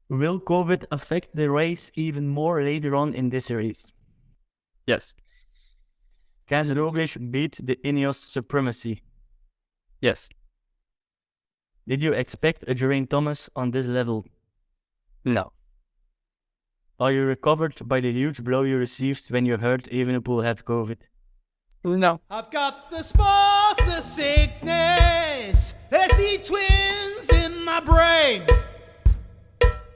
Will COVID affect the race even more later on in this race? Yes. Can Roglic beat the Ineos supremacy? Yes. Did you expect a Geraint Thomas on this level? No. Are you recovered by the huge blow you received when you heard Evenepoel had COVID? No. I've got the spots, the sickness. There's the twins in my brain.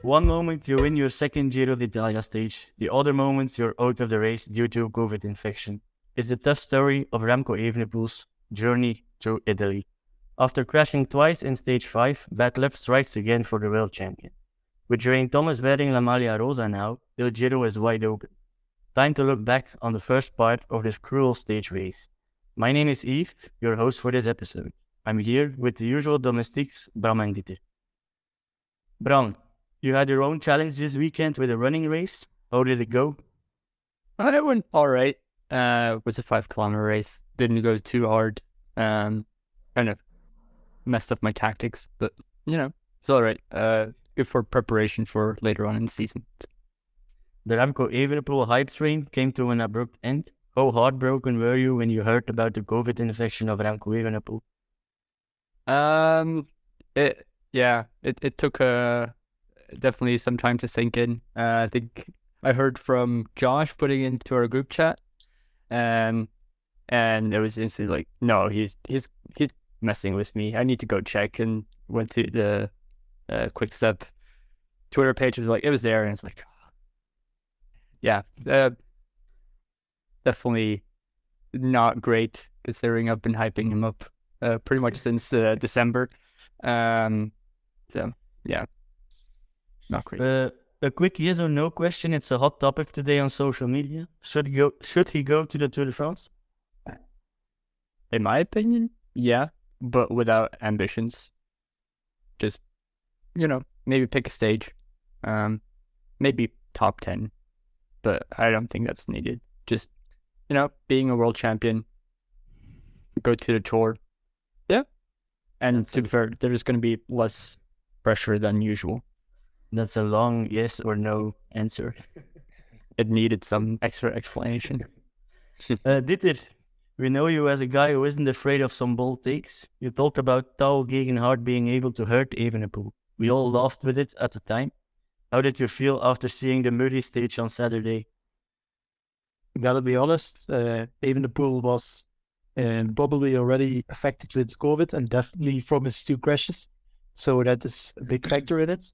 One moment you win your second Giro d'Italia stage, the other moment you're out of the race due to COVID infection. It's the tough story of Remco Evenepoel's journey through Italy. After crashing twice in stage 5, bad luck strikes again for the world champion. With Geraint Thomas wearing la maglia rosa now, the Giro is wide open. Time to look back on the first part of this cruel stage race. My name is Yves, your host for this episode. I'm here with the usual domestiques, Bram and Dieter. Bram, you had your own challenge this weekend with a running race. How did it go? It went all right. It was a 5 kilometer race. Didn't go too hard. Kind of messed up my tactics, but it's all right. Good for preparation for later on in the season. The Remco Evenepoel hype train came to an abrupt end. How heartbroken were you when you heard about the COVID infection of Remco Evenepoel? It took definitely some time to sink in. I think I heard from Josh putting into our group chat, and it was instantly like, no, he's messing with me. I need to go check, and went to the Quick Step Twitter page. It was like, it was there, and it's like, yeah, definitely not great considering I've been hyping him up pretty much since December. So yeah, not great. A quick yes or no question. It's a hot topic today on social media. Should he go to the Tour de France? In my opinion, yeah, but without ambitions. Just, maybe pick a stage. Maybe top 10. But I don't think that's needed. Just, being a world champion, go to the Tour. Yeah. And to be fair, there's going to be less pressure than usual. That's a long yes or no answer. It needed some extra explanation. Dieter, we know you as a guy who isn't afraid of some bold takes. You talked about Tao Gegenhardt being able to hurt Evenepoel. We all laughed with it at the time. How did you feel after seeing the Murray stage on Saturday? Gotta be honest, Evenepoel was probably already affected with COVID and definitely from his 2 crashes. So that is a big factor in it.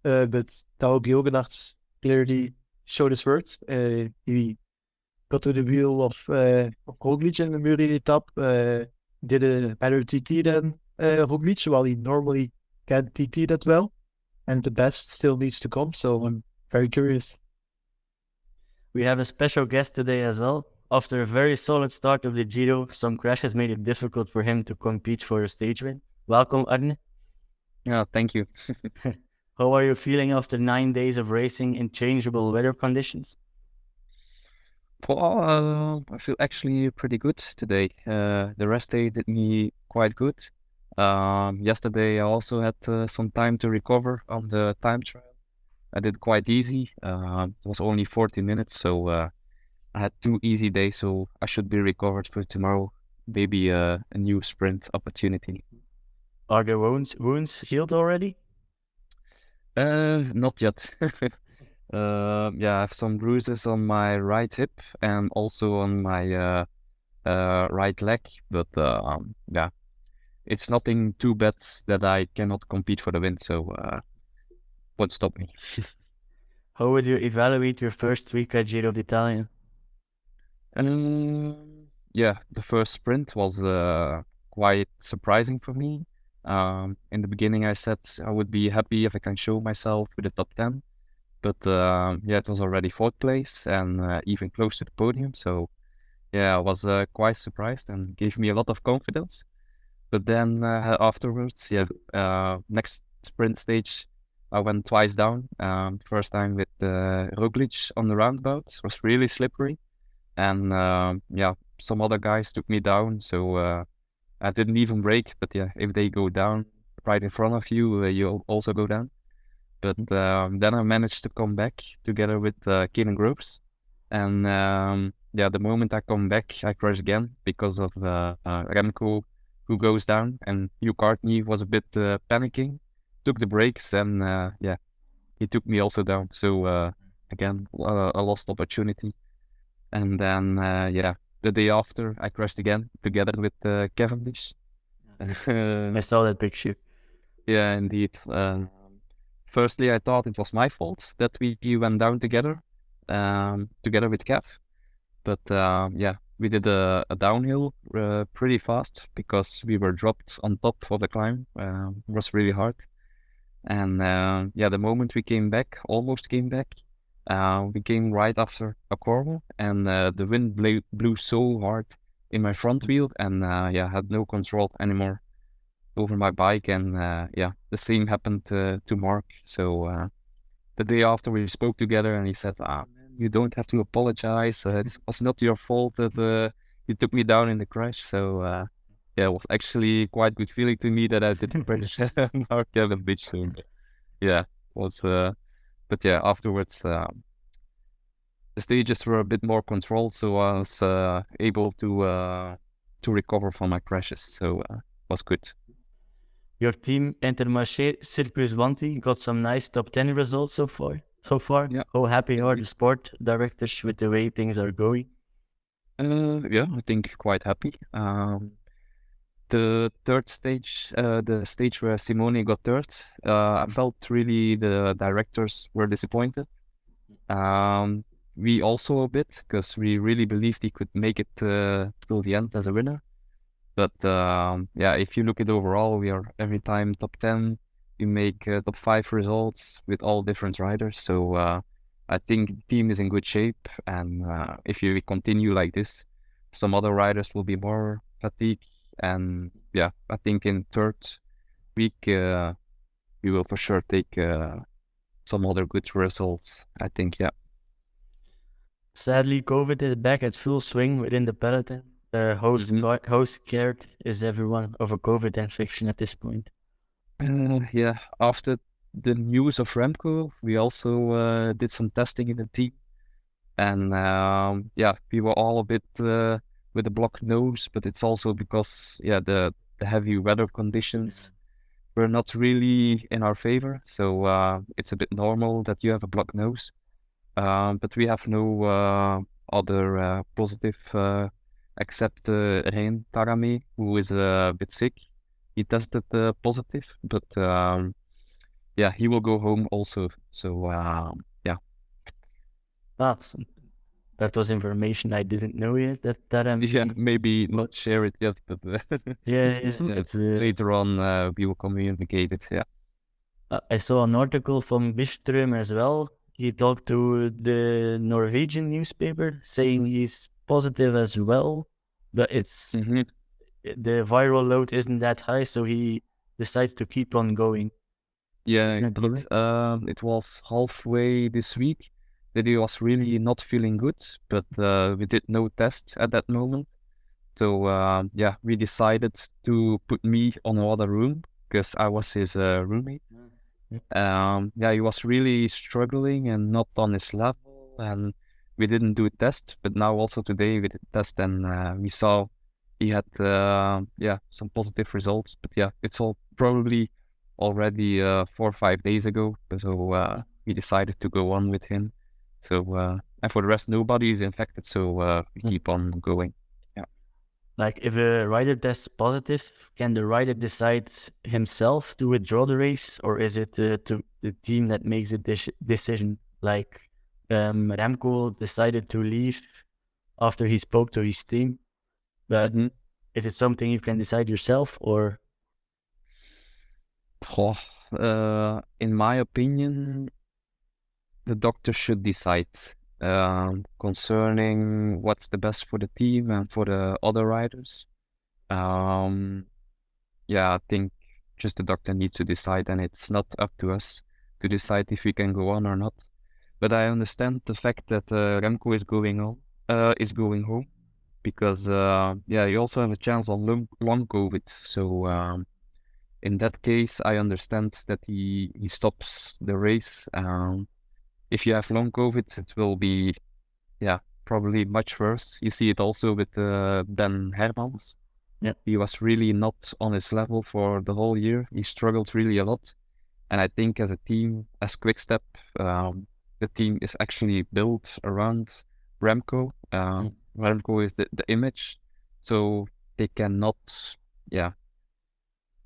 But Tao Geoghenaerts clearly showed his worth. He got to the wheel of Roglic in the Murray etape, did a better TT than Roglic, while he normally can't TT that well. And the best still needs to come, so I'm very curious. We have a special guest today as well. After a very solid start of the Giro, some crashes made it difficult for him to compete for a stage win. Welcome, Arne. Yeah, thank you. How are you feeling after 9 days of racing in changeable weather conditions? Well, I feel actually pretty good today. The rest day did me quite good. Yesterday I also had some time to recover on the time trial. I did quite easy. It was only 40 minutes, so I had 2 easy days, so I should be recovered for tomorrow. Maybe a new sprint opportunity. Are the wounds healed already? Not yet. I have some bruises on my right hip and also on my right leg, but it's nothing too bad that I cannot compete for the win, so won't stop me. How would you evaluate your first week at Giro d'Italia? The first sprint was quite surprising for me. In the beginning I said I would be happy if I can show myself with the top 10. But it was already 4th place and even close to the podium. So I was quite surprised and gave me a lot of confidence. But then afterwards, next sprint stage, I went twice down. First time with Roglic on the roundabout. It was really slippery. And some other guys took me down. So I didn't even brake. But if they go down right in front of you, you also go down. But then I managed to come back together with Keenan Groves. And the moment I come back, I crash again because of Remco, who goes down, and Hugh Cartney was a bit panicking, took the brakes, and he took me also down. So again, a lost opportunity. And then the day after, I crashed again together with Cavendish. I saw that picture. Yeah, indeed. Firstly, I thought it was my fault that we went down together, together with Kev. But we did a downhill pretty fast because we were dropped on top of the climb. It was really hard. And the moment we came back, almost came back, we came right after a corner, and the wind blew so hard in my front wheel, and I had no control anymore over my bike. And the same happened to Mark. So the day after we spoke together, and he said, man, you don't have to apologize. It was not your fault that you took me down in the crash. So it was actually quite good feeling to me that I didn't crash Mark Cavendish. So, was but afterwards the stages were a bit more controlled, so I was able to recover from my crashes. So was good. Your team, Intermarché Circus Wanty, got some nice top 10 results so far. Yeah. How happy are the sport directors with the way things are going? I think quite happy. The third stage, the stage where Simone got third, I felt really the directors were disappointed. We also a bit, because we really believed he could make it till the end as a winner. But if you look at overall, we are every time top 10. We make top 5 results with all different riders. So I think the team is in good shape. And if we continue like this, some other riders will be more fatigued. And I think in third week, we will for sure take some other good results, I think, Sadly, COVID is back at full swing within the peloton. How scared is everyone of a COVID infection at this point? After the news of Remco, we also did some testing in the team. And we were all a bit with a blocked nose, but it's also because the heavy weather conditions were not really in our favor. So it's a bit normal that you have a blocked nose. But we have no other positive except Geraint Thomas, who is a bit sick. He tested positive, but he will go home also. So That was information I didn't know yet. maybe not share it yet, but later on we will communicate it. I saw an article from Bistrom as well. He talked to the Norwegian newspaper saying he's positive as well, but it's the viral load isn't that high, so he decides to keep on going. It was halfway this week that he was really not feeling good, but we did no test at that moment. So we decided to put me on another room because I was his roommate. He was really struggling and not on his level, and we didn't do a test. But now also today we did a test, and we saw he had some positive results. But it's all probably already 4 or 5 days ago. So we decided to go on with him. So and for the rest, nobody is infected, so we keep on going. Like, if a rider tests positive, can the rider decide himself to withdraw the race, or is it the team that makes the decision? Like, Remco decided to leave after he spoke to his team, but is it something you can decide yourself, or? In my opinion, the doctor should decide concerning what's the best for the team and for the other riders. I think just the doctor needs to decide, and it's not up to us to decide if we can go on or not. But I understand the fact that Remco is going home, because you also have a chance on long COVID. So in that case, I understand that he stops the race. If you have long COVID, it will be, probably much worse. You see it also with Ben Hermans. Yeah. He was really not on his level for the whole year. He struggled really a lot. And I think as a team, as Quickstep, the team is actually built around Remco. Remco is the image. So they cannot,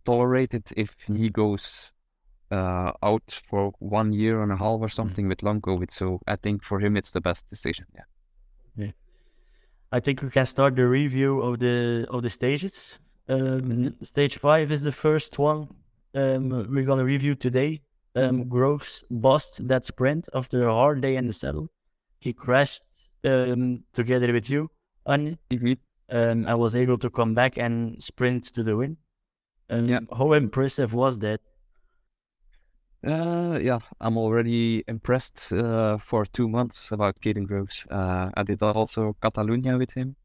tolerate it if he goes out for 1 year and a half or something with long COVID. So I think for him, it's the best decision. Yeah. I think we can start the review of the stages. Stage 5 is the first one we're gonna review today. Groves bossed that sprint after a hard day in the saddle. He crashed together with you, Arne. I was able to come back and sprint to the win. How impressive was that? I'm already impressed for 2 months about Caden Groves. I did also Catalunya with him,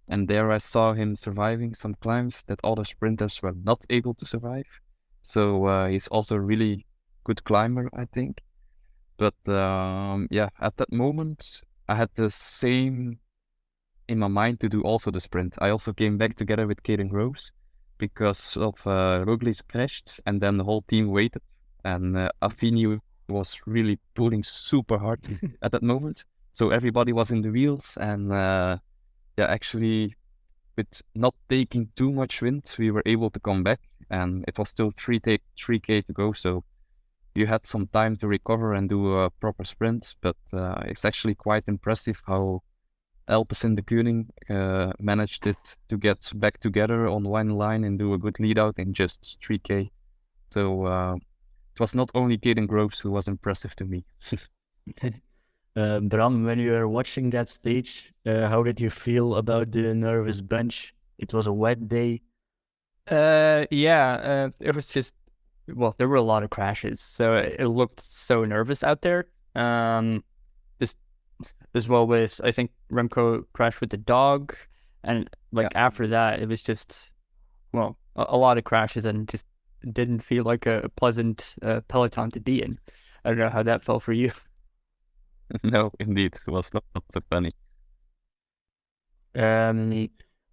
and there I saw him surviving some climbs that other sprinters were not able to survive. So he's also a really good climber, I think. But at that moment, I had the same in my mind to do also the sprint. I also came back together with Caden Groves because of Roglic crashed, and then the whole team waited. And Affini was really pulling super hard at that moment. So everybody was in the wheels. And actually, with not taking too much wind, we were able to come back. And it was still 3K to go. So you had some time to recover and do a proper sprint. But it's actually quite impressive how Alpecin de Koning managed it to get back together on one line and do a good lead out in just 3K. So it was not only Caden Groves who was impressive to me. Bram, when you were watching that stage, how did you feel about the nervous bunch? It was a wet day. It was just, there were a lot of crashes, so it looked so nervous out there. This as well with, I think Remco crashed with the dog, and after that, it was just, a lot of crashes and just didn't feel like a pleasant peloton to be in. I don't know how that felt for you. No, indeed, it was not so funny.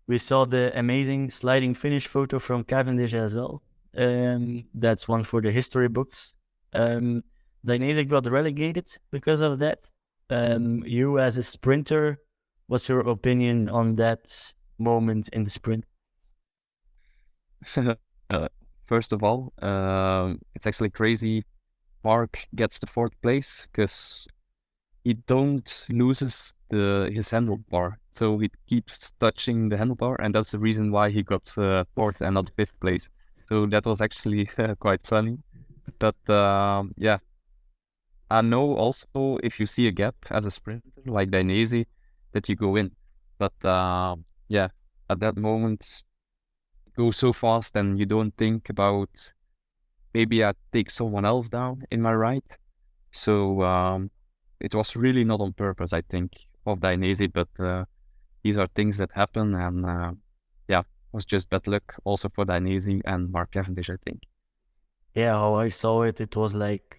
We saw the amazing sliding finish photo from Cavendish as well. That's one for the history books. Dainese got relegated because of that. You as a sprinter, what's your opinion on that moment in the sprint? First of all, it's actually crazy. Mark gets the 4th place because he don't loses his handlebar, so he keeps touching the handlebar, and that's the reason why he got 4th and not 5th place. So that was actually quite funny. But I know also if you see a gap as a sprinter like Dainese, that you go in. But at that moment, go so fast and you don't think about maybe I take someone else down in my right. So it was really not on purpose, I think, of Dainese, but these are things that happen, and it was just bad luck also for Dainese and Mark Cavendish, I think. Yeah, how I saw it, it was like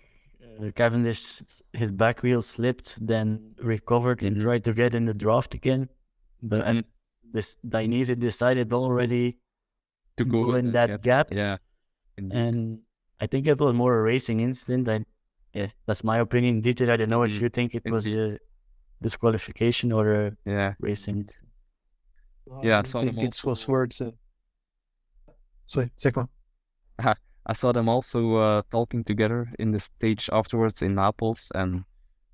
Cavendish, his back wheel slipped, then recovered and tried to get in the draft again. And this Dainese decided already to go in that gap. Yeah. And I think it was more a racing incident. That's my opinion. Dieter, I don't know if you think it was a disqualification or a racing. I think it was words. Sorry, second. I saw them also talking together in the stage afterwards in Naples, and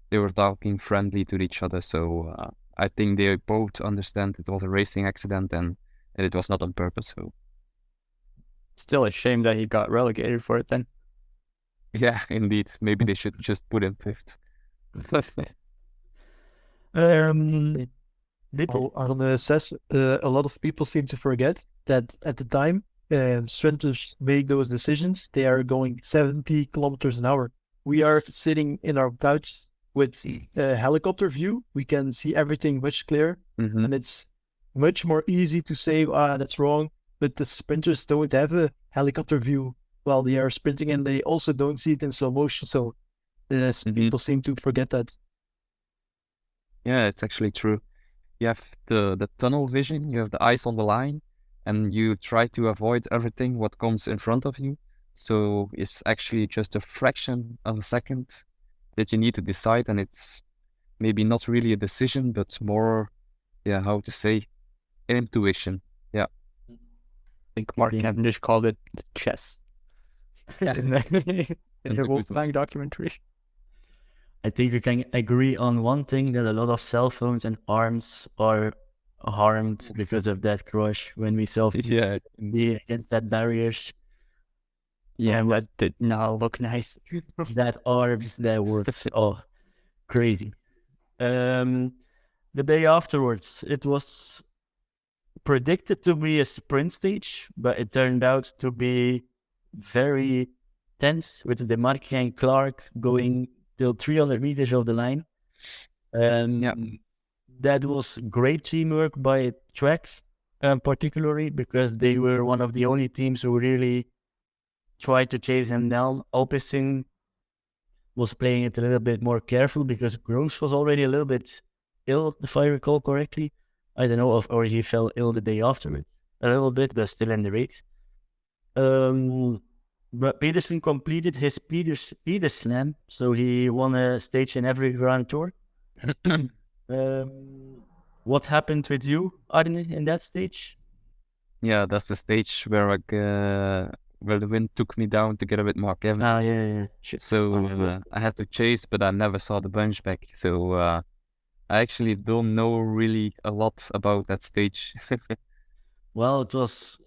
they were talking friendly to each other. So I think they both understand it was a racing accident and that it was not on purpose. So still a shame that he got relegated for it then. Yeah, indeed. Maybe they should just put him 5th. Arne says a lot of people seem to forget that at the time sprinters make those decisions, they are going 70 kilometers an hour. We are sitting in our couches with a helicopter view. We can see everything much clearer, and it's much more easy to say, that's wrong. But the sprinters don't have a helicopter view. while they are sprinting, and they also don't see it in slow motion. So people seem to forget that. Yeah, it's actually true. You have the tunnel vision, you have the eyes on the line, and you try to avoid everything what comes in front of you. So it's actually just a fraction of a second that you need to decide, and it's maybe not really a decision, but more, how to say, intuition. Yeah. I think Mark Cavendish called it chess. In the Wolfgang documentary. I think we can agree on one thing, that a lot of cell phones and arms are harmed because of that crush when we saw be against that barriers. Yeah, that did not look nice. That arms that were crazy. The day afterwards, it was predicted to be a sprint stage, but it turned out to be very tense with the Marquis and Clark going till 300 meters of the line. That was great teamwork by Trek, particularly because they were one of the only teams who really tried to chase him down. Alpecin was playing it a little bit more careful because Gross was already a little bit ill, if I recall correctly. I don't know, or he fell ill the day afterwards a little bit, but still in the race. But Pedersen completed his Peter Slam, so he won a stage in every Grand Tour. What happened with you, Arne, in that stage? Yeah, that's the stage where where the wind took me down together with Mark Evans. Yeah. Shit. So I had to chase, but I never saw the bunch back. So I actually don't know really a lot about that stage. Well, it was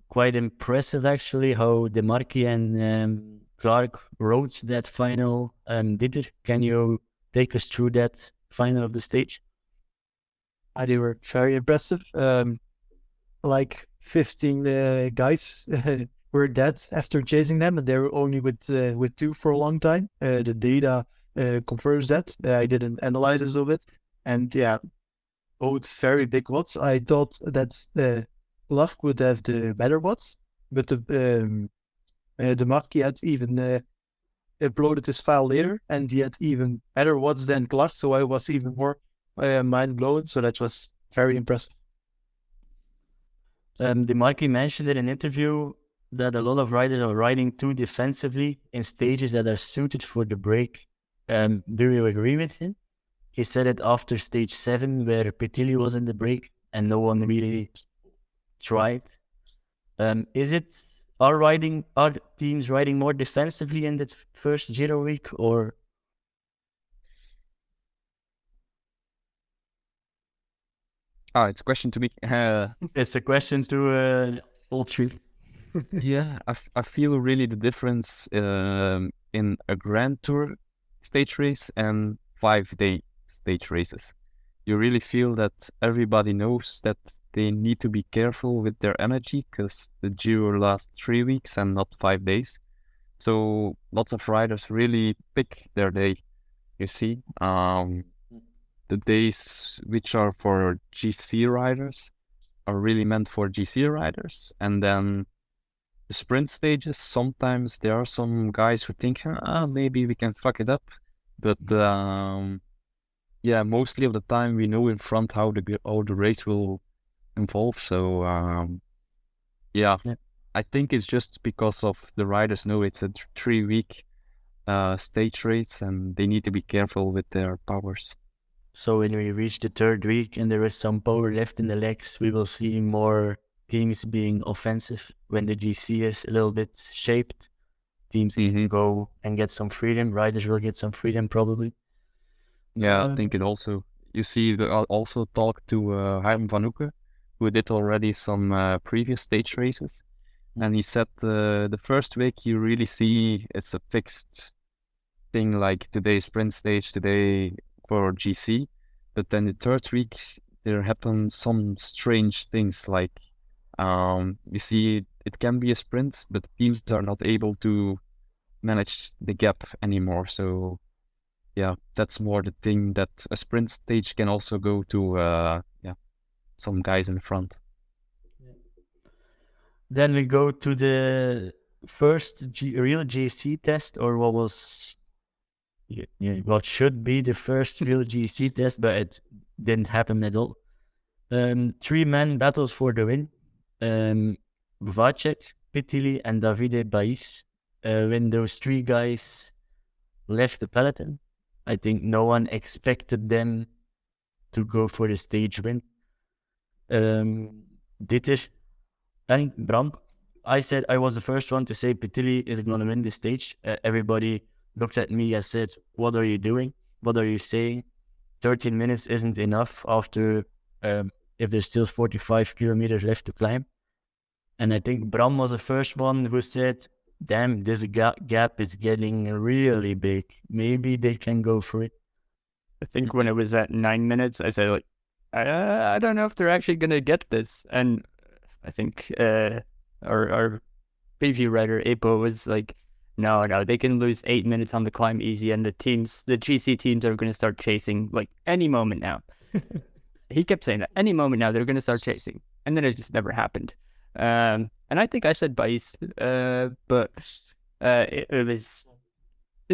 quite impressive actually how the Marquis and Clark rode that final did. Can you take us through that final of the stage? They were very impressive. Like 15 guys were dead after chasing them, and they were only with two for a long time. The data confirms that. I did an analysis of it, and both very big watts. I thought that Clark would have the better watts, but the Marquis had even uploaded his file later, and he had even better watts than Clark, so I was even more mind blown. So that was very impressive. The Marquis mentioned in an interview that a lot of riders are riding too defensively in stages that are suited for the break. Do you agree with him? He said it after stage 7, where Petilli was in the break and no one really tried. Are teams riding more defensively in that first Giro week, or? It's a question to me. It's a question to all three. Yeah, I feel really the difference in a Grand Tour stage race and 5-day stage races. You really feel that everybody knows that they need to be careful with their energy because the Giro lasts 3 weeks and not 5 days. So lots of riders really pick their day, you see. The days which are for GC riders are really meant for GC riders. And then the sprint stages, sometimes there are some guys who think, maybe we can fuck it up. But mostly of the time we know in front how the race will evolve. So I think it's just because of the riders know it's a 3-week stage race and they need to be careful with their powers. So when we reach the 3rd week and there is some power left in the legs, we will see more teams being offensive when the GC is a little bit shaped. Teams can go and get some freedom. Riders will get some freedom probably. Yeah, I think it also. You see, I also talked to Harm van Hoeken, who did already some previous stage races. And he said the first week you really see it's a fixed thing, like today sprint stage, today for GC. But then the 3rd week there happen some strange things, like you see it can be a sprint, but teams are not able to manage the gap anymore. So yeah, that's more the thing, that a sprint stage can also go to some guys in front. Then we go to the first real GC test, or what was what should be the first real GC test, but it didn't happen at all. 3-man battles for the win. Vacek, Pitili, and Davide Bais. When those 3 guys left the peloton, I think no one expected them to go for the stage win. Dieter and Bram. I said I was the first one to say Pitili is going to win the stage. Everybody looked at me and said, "What are you doing? What are you saying? 13 minutes isn't enough after if there's still 45 kilometers left to climb." And I think Bram was the first one who said, "Damn, this gap is getting really big. Maybe they can go for it." I think when it was at 9 minutes, I said, like, I don't know if they're actually going to get this. And I think our preview writer, Apo, was like, no, they can lose 8 minutes on the climb easy, and the GC teams are going to start chasing, like, any moment now. He kept saying that, any moment now, they're going to start chasing. And then it just never happened. And I think I said Bais, but it's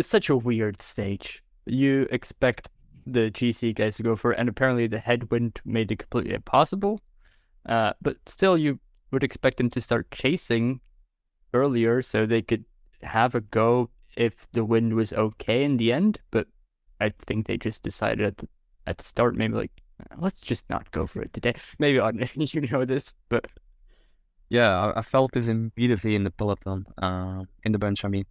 such a weird stage. You expect the GC guys to go for it, and apparently the headwind made it completely impossible. But still, you would expect them to start chasing earlier so they could have a go if the wind was okay in the end. But I think they just decided at the start, maybe like, let's just not go for it today. Maybe you know this, but Yeah, I felt this immediately in the peloton, in the bench, I mean.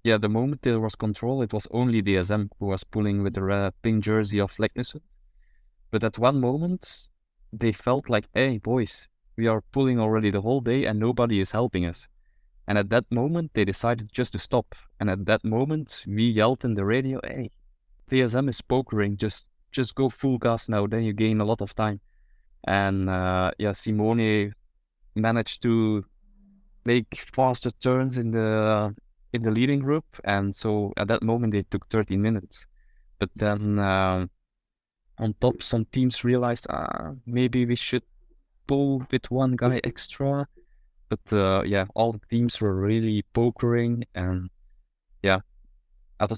Yeah, the moment there was control, it was only DSM who was pulling with the red pink jersey of Leknissen. But at one moment, they felt like, hey, boys, we are pulling already the whole day and nobody is helping us. And at that moment, they decided just to stop. And at that moment, we yelled in the radio, hey, DSM is pokering, just go full gas now, then you gain a lot of time. And Simone managed to make faster turns in the leading group, and so at that moment they took 13 minutes. But then on top, some teams realized maybe we should pull with one guy extra. But all the teams were really pokering, and at the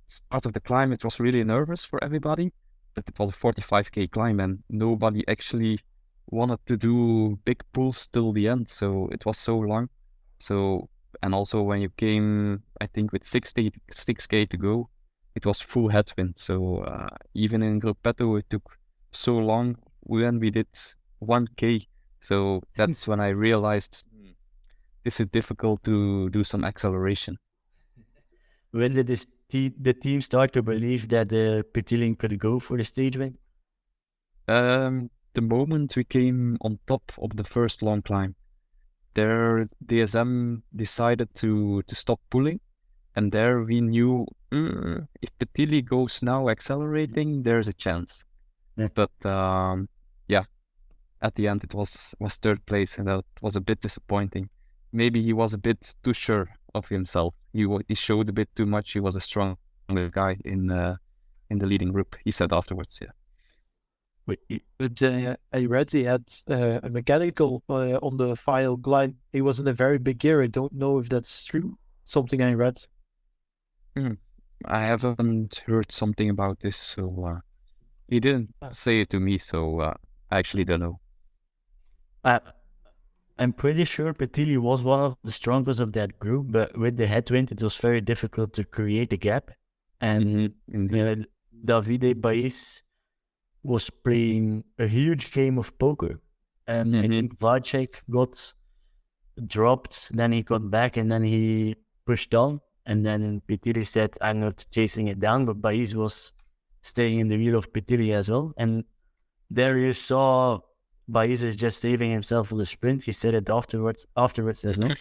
start of the climb it was really nervous for everybody. But it was a 45k climb, and nobody actually wanted to do big pulls till the end, so it was so long. So, and also when you came, I think with 6k to go, it was full headwind. So even in Gruppetto, it took so long when we did 1k. So that's when I realized this is difficult to do some acceleration. When did the team start to believe that Pitili could go for the stage win? The moment we came on top of the first long climb, there DSM decided to stop pulling, and there we knew if Pitili goes now accelerating, there's a chance. Yeah. But at the end it was third place, and that was a bit disappointing. Maybe he was a bit too sure of himself. He showed a bit too much. He was a stronger guy in the leading group, he said afterwards. Yeah. But I read he had a mechanical on the final climb. He was in a very big gear. I don't know if that's true. Something I read. I haven't heard something about this, so he didn't say it to me, so I actually don't know. I'm pretty sure Pitili was one of the strongest of that group, but with the headwind, it was very difficult to create a gap. And Davide Bais was playing a huge game of poker. And I think Vacek got dropped, then he got back, and then he pushed on. And then Pitili said, I'm not chasing it down, but Bais was staying in the wheel of Pitili as well. And there you saw Bais is just saving himself for the sprint. He said it afterwards as well.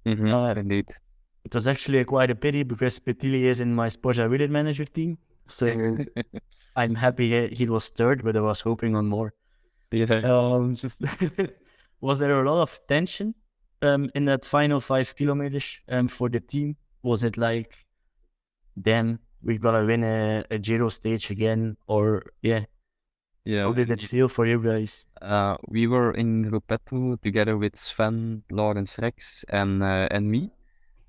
Indeed. It was actually quite a pity because Pitili is in my Sports Wheeler manager team. So I'm happy he was third, but I was hoping on more. Yeah. Was there a lot of tension in that final 5 kilometers for the team? Was it like, damn, we're gonna win a Giro stage again? Or Yeah. How did it feel for you guys? We were in Ruppetto together with Sven, Lawrence Rex, and me,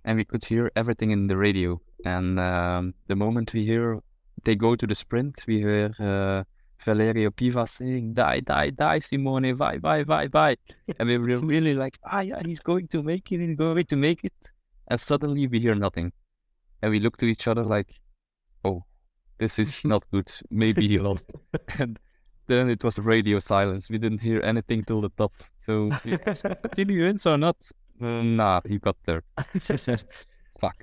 and we could hear everything in the radio. And the moment we hear they go to the sprint, we hear Valerio Piva saying, "Die, die, die, Simone, vai, vai, vai, vai," and we were really like, "Ah, yeah, he's going to make it, he's going to make it." And suddenly we hear nothing, and we look to each other like, "Oh, this is not good. Maybe he lost." And then it was radio silence. We didn't hear anything till the top. So did he win or not? Nah, he got there. Fuck.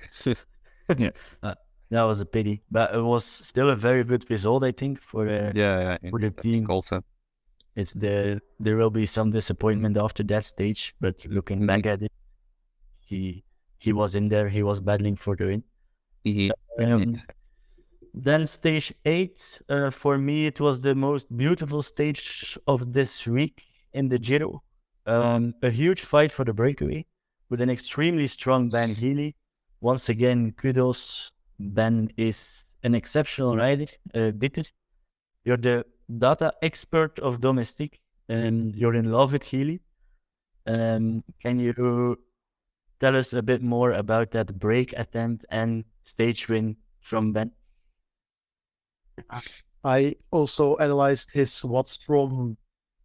That was a pity, but it was still a very good result, I think, for Yeah, for the I team. think also. It's there will be some disappointment after that stage, but looking back at it, he was in there. He was battling for the win. Mhm. Then stage 8, for me, it was the most beautiful stage of this week in the Giro. A huge fight for the breakaway with an extremely strong Ben Healy. Once again, kudos. Ben is an exceptional rider. Dieter, you're the data expert of Domestique, and you're in love with Healy. Can you tell us a bit more about that break attempt and stage win from Ben? I also analyzed his watts from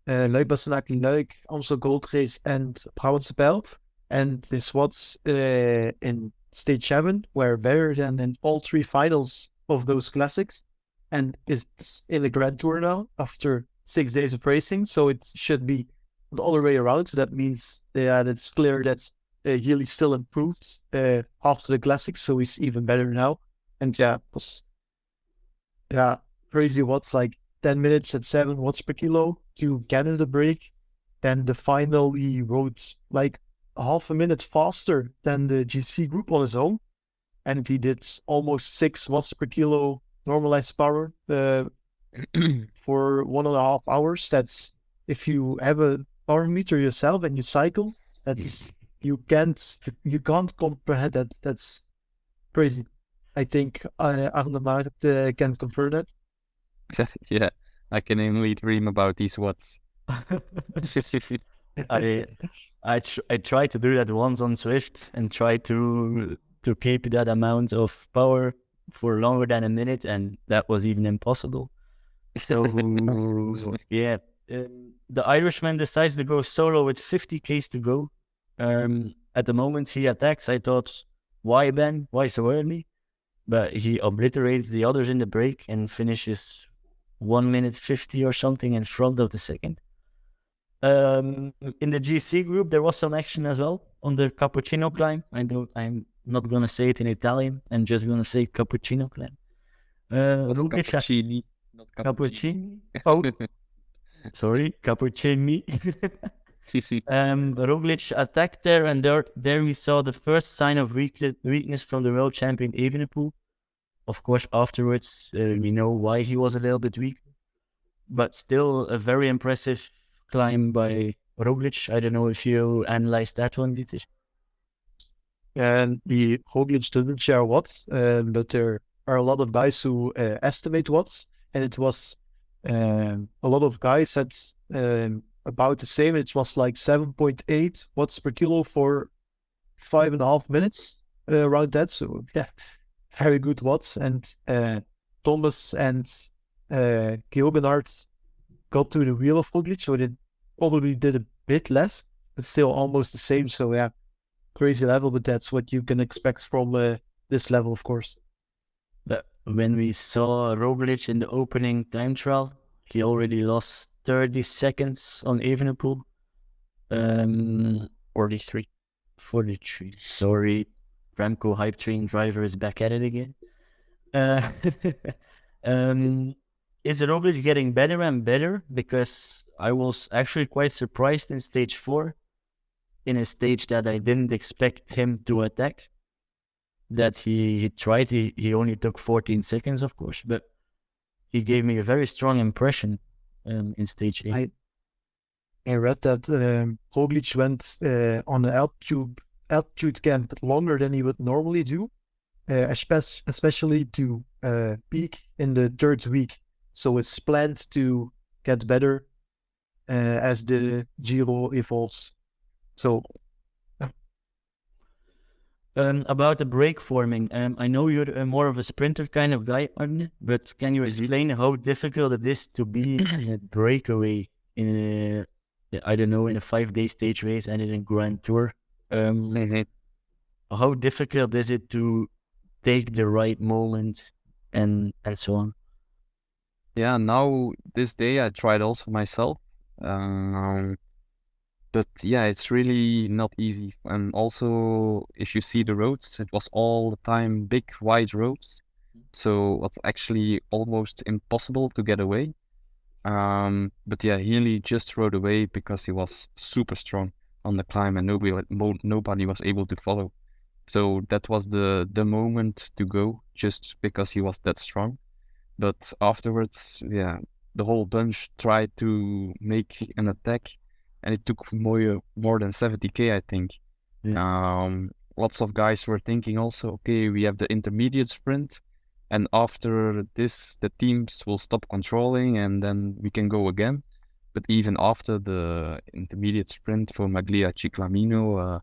Luik-Bastenaken-Luik, Amstel Gold Race, and Brabantse Pijl. And his watts in stage 7 were better than in all 3 finals of those classics. And it's in the Grand Tour now after 6 days of racing. So it should be the other way around. So that means that it's clear that Healy still improved after the classics. So he's even better now. And yeah, it was crazy watts, like 10 minutes at 7 watts per kilo to get in the break. Then the final, he rode like half a minute faster than the GC group on his own. And he did almost 6 watts per kilo normalized power for 1.5 hours. That's, if you have a power meter yourself and you cycle, that's you can't comprehend that. That's crazy. I think Arne Marit can confirm that. Yeah, I can only dream about these watts. I tried to do that once on Swift and try to keep that amount of power for longer than a minute, and that was even impossible. So yeah, the Irishman decides to go solo with 50 Ks to go. At the moment he attacks, I thought, why Ben? Why so early? But he obliterates the others in the break and finishes 1 minute 50 or something in front of the second. In the GC group, there was some action as well on the Cappuccino climb. I'm not gonna say it in Italian. I'm just gonna say Cappuccino climb. Roglic Cappuccini, not Cappuccini. Oh, sorry, Cappuccini. Roglic attacked there, and there we saw the first sign of weakness from the world champion Evenepoel. Of course, afterwards, we know why he was a little bit weak, but still a very impressive climb by Roglic. I don't know if you analyzed that one, Dieter. And the Roglic doesn't share watts, but there are a lot of guys who estimate watts, and it was a lot of guys at about the same. It was like 7.8 watts per kilo for 5.5 minutes, around that. So yeah, very good watts. And Thomas and Gilbenard got to the wheel of Roglic, so they probably did a bit less, but still almost the same. So yeah, crazy level, but that's what you can expect from this level, of course. But when we saw Roglic in the opening time trial, he already lost 30 seconds on Evenepoel. 43. 43. Sorry, Remco Hype Train driver is back at it again. Is Roglic getting better and better? Because I was actually quite surprised in stage 4, in a stage that I didn't expect him to attack. That he tried, he only took 14 seconds, of course, but he gave me a very strong impression in stage 8. I read that Roglic went on an altitude camp longer than he would normally do, especially to peak in the 3rd week. So it's planned to get better as the Giro evolves. So About the break forming, I know you're more of a sprinter kind of guy, Arne, but can you explain how difficult it is to be a breakaway in I don't know, in a 5-day stage race and in a Grand Tour? Mhm. How difficult is it to take the right moment and so on? Yeah, now this day I tried also myself. Um, but yeah, it's really not easy. And also, if you see the roads, it was all the time big wide roads. So it's actually almost impossible to get away. But yeah, Healy just rode away because he was super strong on the climb and nobody was able to follow. So that was the moment to go just because he was that strong. But afterwards, yeah, the whole bunch tried to make an attack, and it took more than 70k, I think. Lots of guys were thinking also, okay, we have the intermediate sprint, and after this, the teams will stop controlling, and then we can go again. But even after the intermediate sprint for Maglia Ciclamino,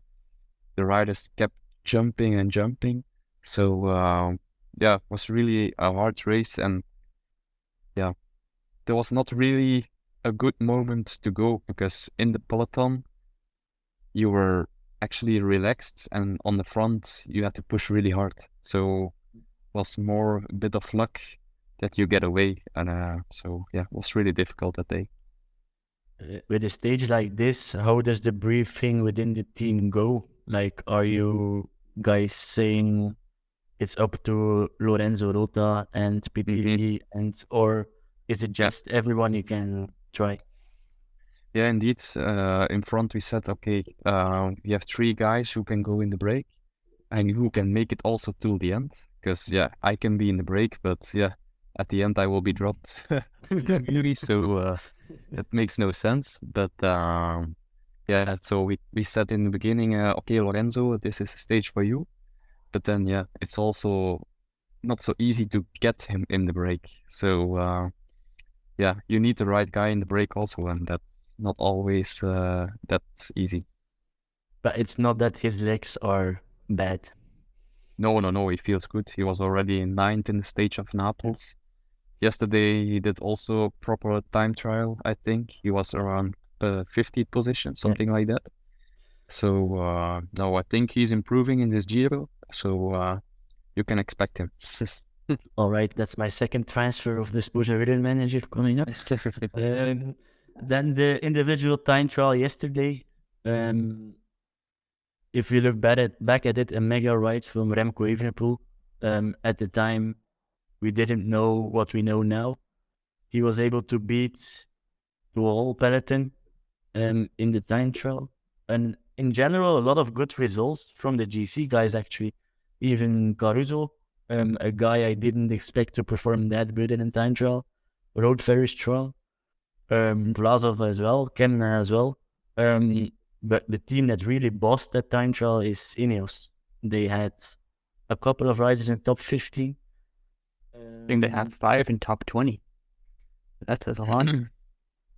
the riders kept jumping and jumping. So yeah, it was really a hard race, and yeah, there was not really a good moment to go because in the peloton you were actually relaxed, and on the front you had to push really hard. So it was more a bit of luck that you get away, and so yeah, it was really difficult that day. With a stage like this, how does the briefing within the team go? Like, are you guys saying it's up to Lorenzo Rota and PTV, and or is it just everyone you can try? Yeah, indeed. In front we said, okay, we have 3 guys who can go in the break and who can make it also till the end. Because yeah, I can be in the break, but yeah, at the end I will be dropped really. So that makes no sense. But yeah, so we said in the beginning, okay, Lorenzo, this is a stage for you. But then yeah, it's also not so easy to get him in the break. So yeah, you need the right guy in the break also, and that's not always that easy. But it's not that his legs are bad. No, he feels good. He was already in 9th in the stage of Naples. Yesterday he did also a proper time trial, I think. He was around 50th position, something like that. So no, I think he's improving in this Giro, so you can expect him. All right, that's my second transfer of the Sports Written Manager coming up. Then the individual time trial yesterday. If you look back at it, a mega ride from Remco Evenepoel. At the time, we didn't know what we know now. He was able to beat the whole peloton in the time trial. And in general, a lot of good results from the GC guys, actually. Even Caruso, a guy I didn't expect to perform that good in a time trial, rode very strong. Vlasov as well, Kemna as well. But the team that really bossed that time trial is Ineos. They had a couple of riders in top 15. I think they have 5 in top 20. That says a lot.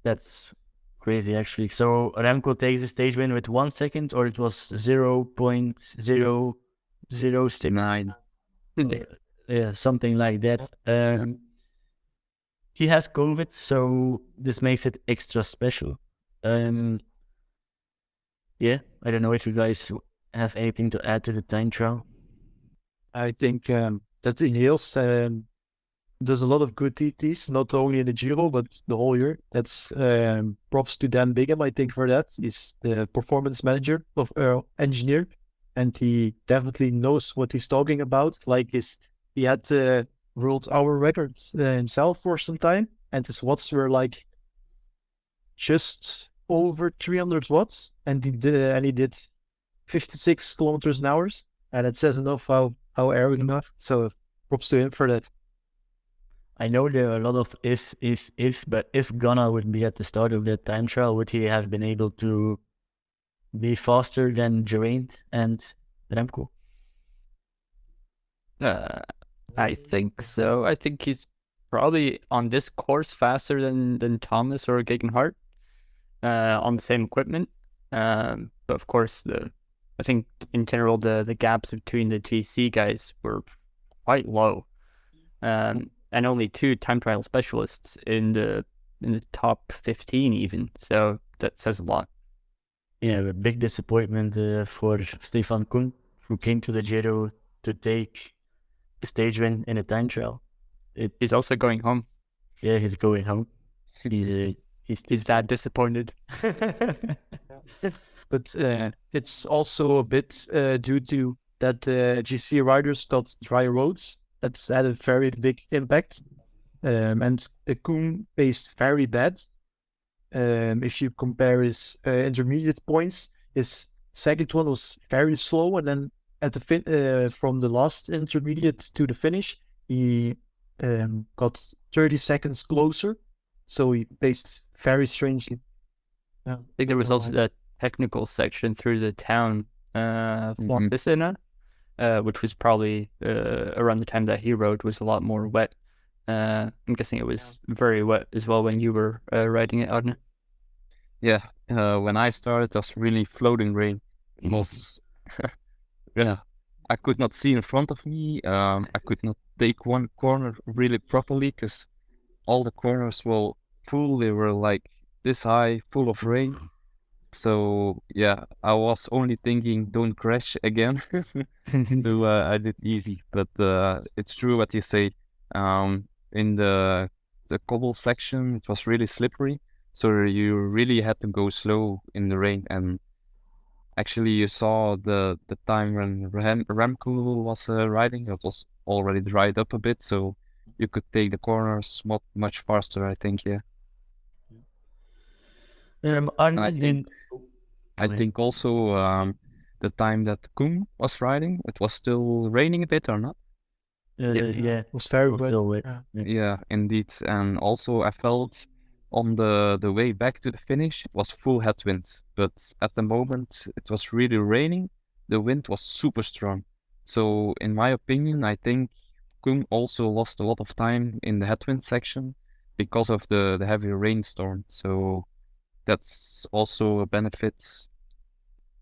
That's crazy, actually. So Remco takes the stage win with 1 second, or it was 0.0069. Yeah, something like that. He has COVID, so this makes it extra special. Yeah, I don't know if you guys have anything to add to the time trial. I think that Ineos does a lot of good TTs, not only in the Giro, but the whole year. That's props to Dan Bigham, I think, for that. He's the performance manager of engineer, and he definitely knows what he's talking about. Like he had world hour records himself for some time, and his watts were like just over 300 watts, and he did 56 kilometers an hour, and it says enough how arrogant enough. So props to him for that. I know there are a lot of if, but if Ghana would be at the start of that time trial, would he have been able to be faster than Geraint and Remco? I think so. I think he's probably on this course faster than Thomas or Gegenhardt on the same equipment. But of course, I think in general the gaps between the GC guys were quite low, and only 2 time trial specialists in the top 15 even. So that says a lot. Yeah, a big disappointment for Stefan Koen, who came to the Giro to take a stage win in a time trial. He's also going home. Yeah, he's going home. He's that disappointed. But it's also a bit due to that GC riders got dry roads. That's had a very big impact. And Koen paced very bad. If you compare his intermediate points, his second one was very slow, and then at the from the last intermediate to the finish, he got 30 seconds closer, so he paced very strangely. I think there was also that technical section through the town, Florissena, which was probably around the time that he rode, was a lot more wet. I'm guessing it was very wet as well when you were riding it, Arne. Yeah, when I started, it was really floating rain. It was, yeah, I could not see in front of me. I could not take one corner really properly because all the corners were full. They were like this high, full of rain. So yeah, I was only thinking, don't crash again. So I did easy, but it's true what you say. In the cobble section, it was really slippery, so you really had to go slow in the rain. And actually, you saw the time when Remco was riding; it was already dried up a bit, so you could take the corners much faster. I think, yeah. I think also the time that Koen was riding, it was still raining a bit or not? Yeah, It was very still wet. wet. Yeah, indeed. And also I felt on the way back to the finish, it was full headwinds. But at the moment, it was really raining. The wind was super strong. So in my opinion, I think Koen also lost a lot of time in the headwind section because of the heavy rainstorm. So that's also a benefit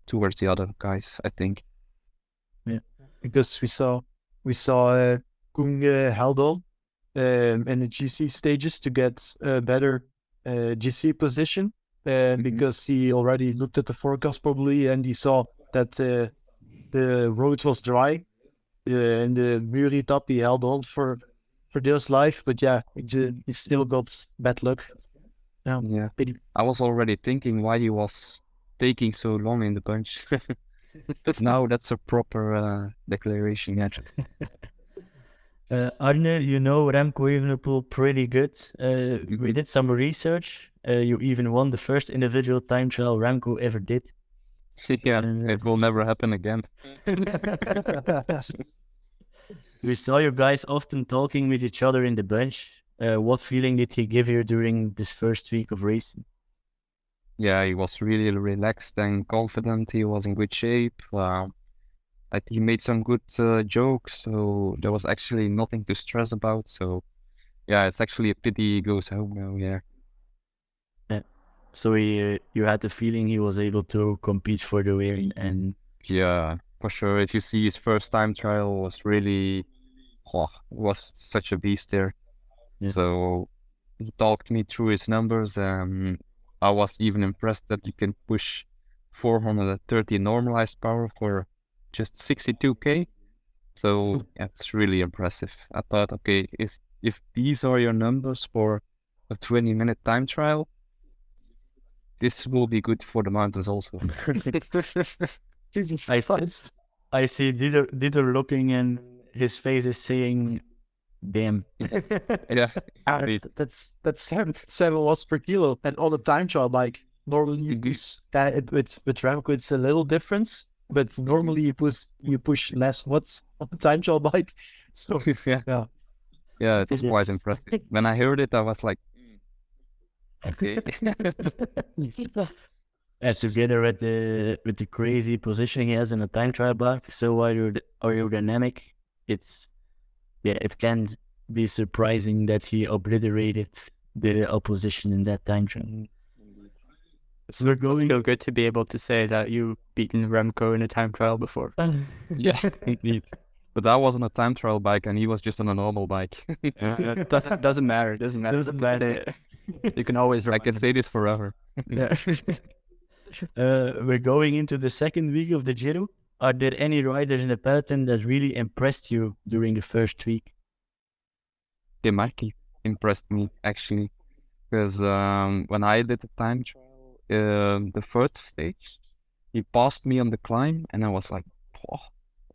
towards the other guys, I think. Yeah, because we saw Koen held on in the GC stages to get a better GC position, because he already looked at the forecast probably, and he saw that the road was dry. In the Muri top, he held on for dear life, but yeah, he still got bad luck. Yeah, Pity. I was already thinking why he was taking so long in the bunch. But now that's a proper declaration. Yeah. Arne, you know Remco Evenepoel pretty good. We did some research. You even won the first individual time trial Remco ever did. Yeah, it will never happen again. We saw you guys often talking with each other in the bunch. What feeling did he give you during this first week of racing? Yeah, he was really relaxed and confident. He was in good shape. Like he made some good jokes, so there was actually nothing to stress about. So yeah, it's actually a pity he goes home now. Yeah. So you had the feeling he was able to compete for the win, and Yeah, for sure. If you see his first time trial was really, was such a beast there. Yeah. So he talked me through his numbers, and I was even impressed that you can push 430 normalized power for just 62k. So yeah, it's really impressive. I thought, okay, if these are your numbers for a 20-minute time trial, this will be good for the mountains also. I see Dieter looking, and his face is saying, "Damn." Yeah, That's 7 watts per kilo, and on a time trial bike, normally with Remco it's a little difference, but normally you push less watts on a time trial bike. So yeah, it was quite impressive. When I heard it, I was like, okay. And together with the crazy positioning he has in a time trial bike, so aerodynamic, it can be surprising that he obliterated the opposition in that time trial. So we're going. Feel good to be able to say that you've beaten Remco in a time trial before. Yeah, indeed. But that wasn't a time trial bike, and he was just on a normal bike. It doesn't matter. Doesn't matter. You can always. I can say this forever. Yeah. We're going into the second week of the Giro. Are there any riders in the peloton that really impressed you during the first week? Marquis impressed me actually, because when I did the time trial, the third stage, he passed me on the climb, and I was like, oh,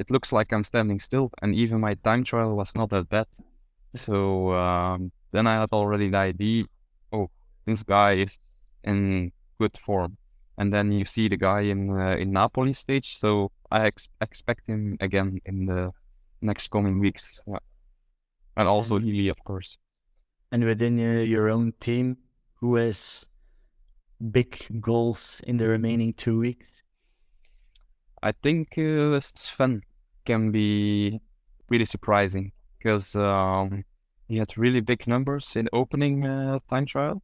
it looks like I'm standing still, and even my time trial was not that bad. So then I had already the idea, oh, this guy is in good form. And then you see the guy in Napoli stage, so I expect him again in the next coming weeks. Yeah. And also Lily, of course. And within your own team, who has big goals in the remaining 2 weeks? I think Sven can be really surprising, because he had really big numbers in opening time trial.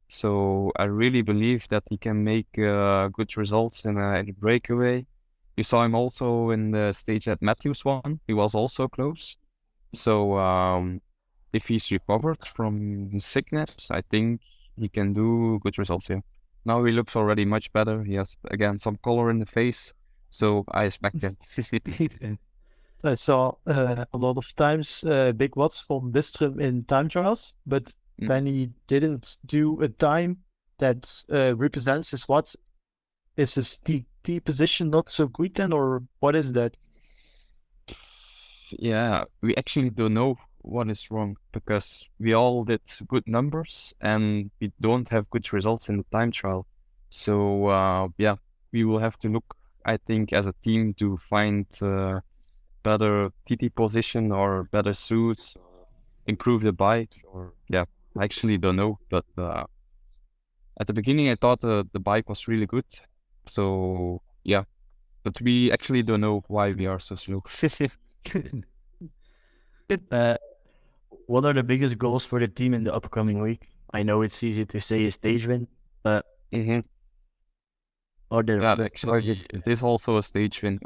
So I really believe that he can make good results in a breakaway. You saw him also in the stage that Matthews won. He was also close. So if he's recovered from sickness, I think he can do good results here. Now he looks already much better. He has, again, some color in the face. So I expect him. I saw a lot of times big watts from Bistrom in time trials, but then he didn't do a time that represents his watts. Is his T position not so good then, or what is that? Yeah, we actually don't know what is wrong, because we all did good numbers and we don't have good results in the time trial. So yeah, we will have to look, I think, as a team to find better TT position or better suits, improve the bike, or yeah, I actually don't know. But at the beginning I thought the bike was really good. So yeah, but we actually don't know why we are so slow. What are the biggest goals for the team in the upcoming week? I know it's easy to say a stage win, but are there actually, it is also a stage win.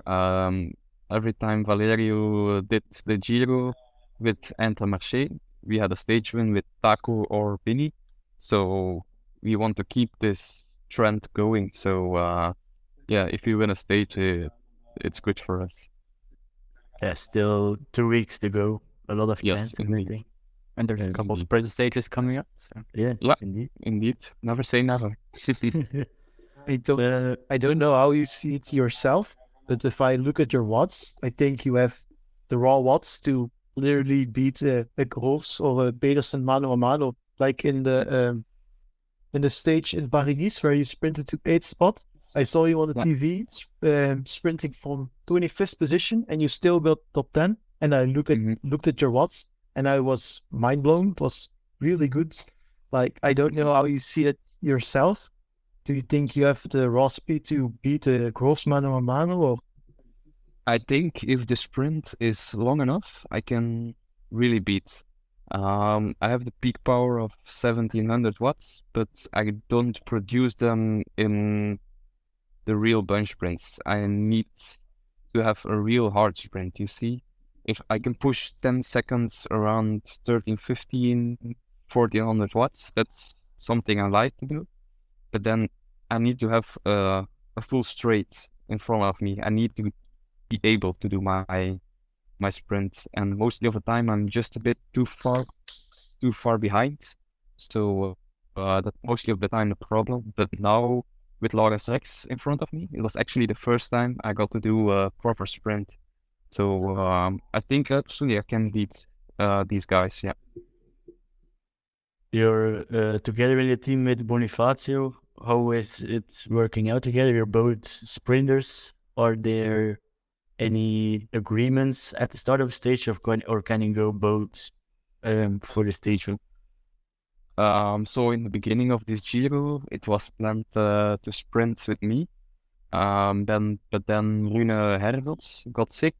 Every time Valerio did the Giro with Intermarché, we had a stage win with Taco or Bini. So we want to keep this trend going. So yeah, if we win a stage, it's good for us. Yeah, still 2 weeks to go. A lot of chances, I think. And there's a couple sprint stages coming up. So. Yeah, indeed. Never say never. I don't know how you see it yourself, but if I look at your watts, I think you have the raw watts to literally beat a Groves or a Pedersen mano a mano, like in the stage in Paris where you sprinted to 8th spot. I saw you on the TV sprinting from 25th position, and you still got top 10. And I looked at your watts, and I was mind blown. It was really good. Like, I don't know how you see it yourself. Do you think you have the raw speed to beat a Groves mano a mano? Or? I think if the sprint is long enough, I can really beat. I have the peak power of 1700 watts, but I don't produce them in the real bunch sprints. I need to have a real hard sprint, you see. If I can push 10 seconds around 13, 15, 1400 watts, that's something I like to do. But then I need to have a full straight in front of me. I need to be able to do my sprint, and mostly of the time I'm just a bit too far behind. So that's mostly of the time the problem. But now with Lawrence Rex in front of me, it was actually the first time I got to do a proper sprint. So I think actually I can beat these guys. Yeah. You're together in the team with Bonifacio. How is it working out together? You're both sprinters. Are there any agreements at the start of the stage, or can you go both for the stage one? So in the beginning of this Giro, it was planned to sprint with me. But then Rune Hervelds got sick,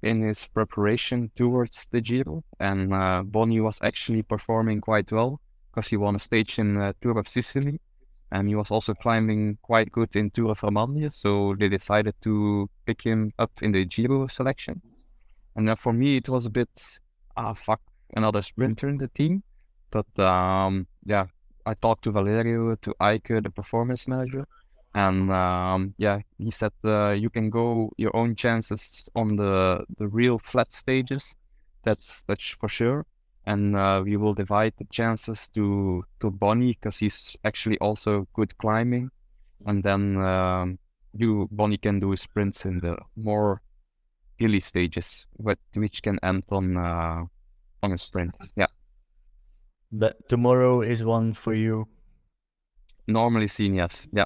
in his preparation towards the Giro, and Bonnie was actually performing quite well because he won a stage in Tour of Sicily, and he was also climbing quite good in Tour of Romandie, so they decided to pick him up in the Giro selection. And then for me, it was a bit, fuck, another sprinter in the team. But yeah, I talked to Valerio, to Eike, the performance manager, and yeah, he said you can go your own chances on the real flat stages. That's for sure. And we will divide the chances to Bonnie because he's actually also good climbing. And then Bonnie can do sprints in the more hilly stages, which can end on a sprint. Yeah, But tomorrow is one for you. normally seen, yes. Yeah.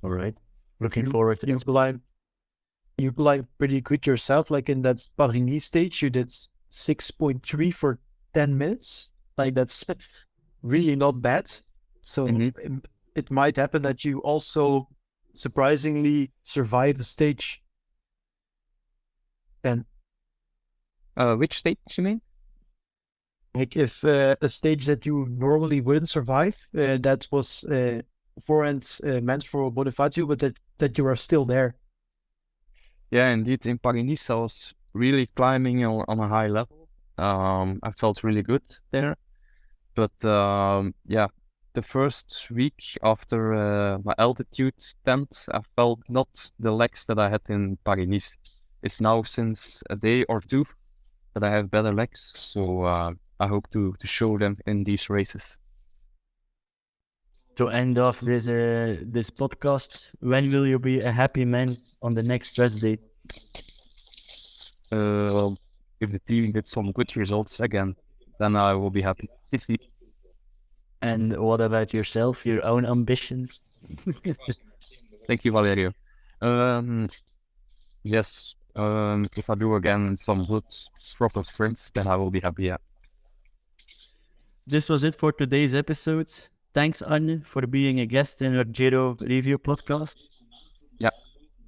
All right. Looking You- forward to You it. climbed pretty good yourself. Like in that Paris stage, you did 6.3 for 10 minutes. Like that's really not bad. So Mhm. it might happen that you also surprisingly survive a stage. And Which stage you mean? like if a stage that you normally wouldn't survive, that was beforehand meant for Bonifacio, but that you are still there. Yeah, indeed. In Paris, I was really climbing on a high level. I felt really good there. But yeah, the first week after my altitude tent, I felt not the legs that I had in Paris. It's now since a day or two that I have better legs. So I hope to show them in these races. To end off this podcast, when will you be a happy man on the next rest day? If the team gets some good results again, then I will be happy. And what about yourself, your own ambitions? Thank you, Valerio. Yes, if I do again some good proper sprints, then I will be happy. Yeah. This was it for today's episode. Thanks, Arne, for being a guest in our Giro review podcast. Yeah.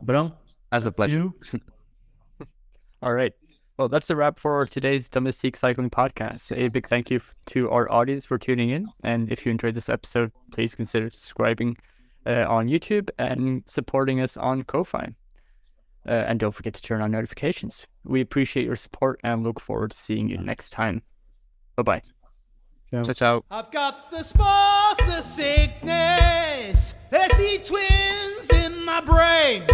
Bram, As a pleasure. you? All right. Well, that's a wrap for today's Domestique Cycling Podcast. A big thank you to our audience for tuning in. And if you enjoyed this episode, please consider subscribing on YouTube and supporting us on Ko-Fi. And don't forget to turn on notifications. We appreciate your support and look forward to seeing you next time. Bye-bye. Ciao, ciao. I've got the spots, the sickness. There's be twins in my brain.